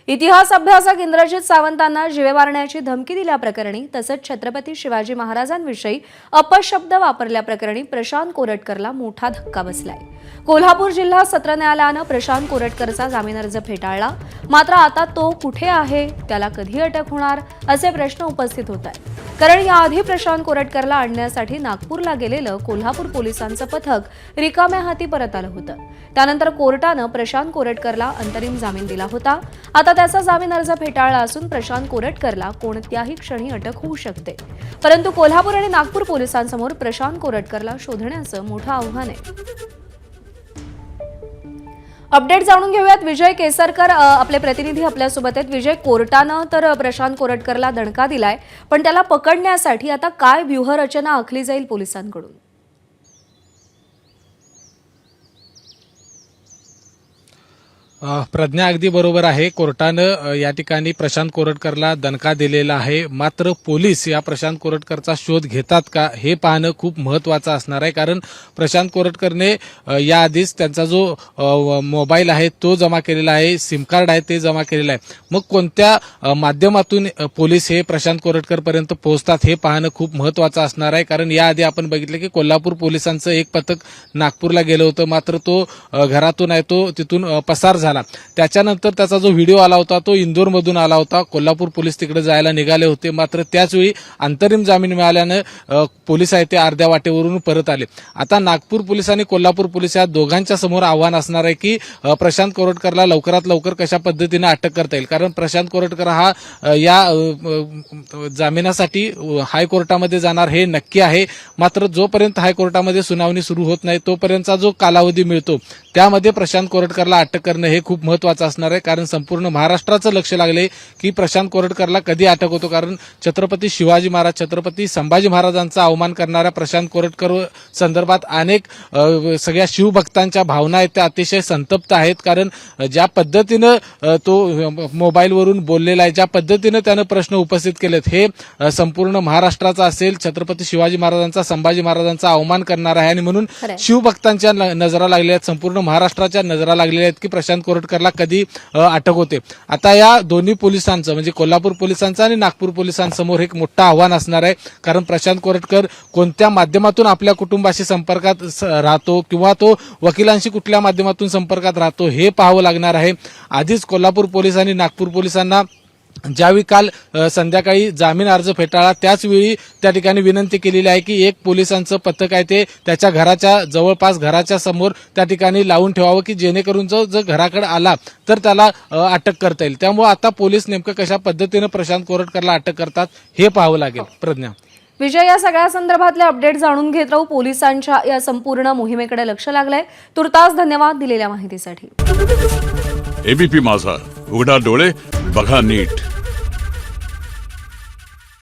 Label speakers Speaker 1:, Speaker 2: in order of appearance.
Speaker 1: इतिहास अभ्यासक इंद्रजित सावंतांना जीवे मारण्याची धमकी दिल्याप्रकरणी तसंच छत्रपती शिवाजी महाराजांविषयी अपशब्द वापरल्याप्रकरणी प्रशांत कोरटकरला मोठा धक्का बसलाय। कोल्हापूर जिल्हा सत्र न्यायालयानं प्रशांत कोरटकरचा जामीन अर्ज फेटाळला। मात्र आता तो कुठे आहे, त्याला कधी अटक होणार असे प्रश्न उपस्थित होत आहेत। कारण याआधी प्रशांत कोरटकरला आणण्यासाठी नागपूरला गेलेलं कोल्हापूर पोलिसांचं पथक रिकाम्या हाती परत आलं होतं। त्यानंतर कोर्टानं प्रशांत कोरटकरला अंतरिम जामीन दिला होता। आता त्याचा जामीन अर्ज फेटाळला असून प्रशांत कोरटकरला कोणत्याही क्षणी अटक होऊ शकते। परंतु कोल्हापूर आणि नागपूर पोलिसांसमोर प्रशांत कोरटकरला शोधण्याचं मोठं आव्हान आहे। अपडेट जाणून घेऊयात। विजय केसरकर आपले प्रतिनिधी आपल्यासोबत आहेत। विजय, कोर्टानं तर प्रशांत कोरटकरला दणका दिलाय, पण त्याला पकडण्यासाठी आता काय व्यूहरचना आखली जाईल पोलिसांकडून?
Speaker 2: प्रज्ञा अगदी बरोबर आहे। कोर्टानं या ठिकाणी प्रशांत कोरटकरला दणका दिलेला आहे। मात्र पोलीस या प्रशांत कोरटकरचा शोध घेतात का हे पाहणं खूप महत्त्वाचं असणार आहे। कारण प्रशांत कोरटकरने याआधीच त्यांचा जो मोबाईल आहे तो जमा केलेला आहे, सिम कार्ड आहे ते जमा केलेलं आहे। मग कोणत्या माध्यमातून पोलीस हे प्रशांत कोरटकरपर्यंत पोहोचतात हे पाहणं खूप महत्त्वाचं असणार आहे। कारण याआधी आपण बघितलं की कोल्हापूर पोलिसांचं एक पथक नागपूरला गेलं होतं, मात्र तो घरातून आहे तो तिथून पसार झाला। त्याच्यानंतर त्याचा जो व्हिडिओ आला होता तो इंदोरमधून आला होता। कोल्हापूर पोलीस तिकडे जायला निघाले होते, मात्र त्याचवेळी अंतरिम जामीन मिळाल्यानं पोलीस आहे ते अर्ध्या वाटेवरून परत आले। आता नागपूर पोलीस आणि कोल्हापूर पोलीस या दोघांच्या समोर आव्हान असणार आहे की प्रशांत कोरटकरला लवकरात लवकर कशा पद्धतीने अटक करता येईल। कारण प्रशांत कोरटकर हा या जामिनासाठी हायकोर्टामध्ये जाणार हे नक्की आहे। मात्र जोपर्यंत हायकोर्टामध्ये सुनावणी सुरू होत नाही तोपर्यंतचा जो कालावधी मिळतो त्यामध्ये प्रशांत कोरटकरला अटक करणं हे खूप महत्त्वाचं असणार आहे। कारण संपूर्ण महाराष्ट्राचं लक्ष लागले की प्रशांत कोरटकरला कधी अटक होतो। कारण छत्रपती शिवाजी महाराज, छत्रपती संभाजी महाराजांचा अवमान करणाऱ्या प्रशांत कोरटकर संदर्भात अनेक सगळ्या शिवभक्तांच्या भावना आहेत त्या अतिशय संतप्त आहेत। कारण ज्या पद्धतीनं तो मोबाईलवरून बोललेला आहे, ज्या पद्धतीनं त्यानं प्रश्न उपस्थित केलेत हे संपूर्ण महाराष्ट्राचा असेल, छत्रपती शिवाजी महाराजांचा, संभाजी महाराजांचा अवमान करणार आहे। आणि म्हणून शिवभक्तांच्या नजरा लागलेल्या आहेत, संपूर्ण महाराष्ट्राच्या नजरा लागलेल्या आहेत की प्रशांत कोरटकरला कधी अटक होते। आता या दोन्ही पोलिसांचं म्हणजे कोल्हापूर पोलिसांचं आणि नागपूर पोलिसांसमोर एक मोठं आव्हान असणार आहे। कारण प्रशांत कोरटकर कोणत्या माध्यमातून आपल्या कुटुंबाशी संपर्कात राहतो किंवा तो वकिलांशी कुठल्या माध्यमातून संपर्कात राहतो हे पाहावं लागणार आहे। आधीच कोल्हापूर पोलीस आणि नागपूर पोलिसांना ज्यावेळी काल संध्याकाळी जामीन अर्ज फेटाळला त्याचवेळी त्या ठिकाणी विनंती केलेली आहे की एक पोलिसांचं पथक आहे ते त्याच्या घराच्या जवळपास घराच्या समोर त्या ठिकाणी लावून ठेवावं की जेणेकरून जर घराकडे आला तर त्याला अटक करता येईल। त्यामुळे आता पोलीस नेमकं कशा पद्धतीनं प्रशांत कोरटकरला अटक करतात हे पाहावं लागेल। प्रज्ञा,
Speaker 1: विजय, या सगळ्या संदर्भातले अपडेट जाणून घेत राहू। पोलिसांच्या या संपूर्ण मोहिमेकडे लक्ष लागलंय। तुर्तास धन्यवाद दिलेल्या माहितीसाठी।
Speaker 3: एबीपी माझा, उघडा डोळे बघा नीट।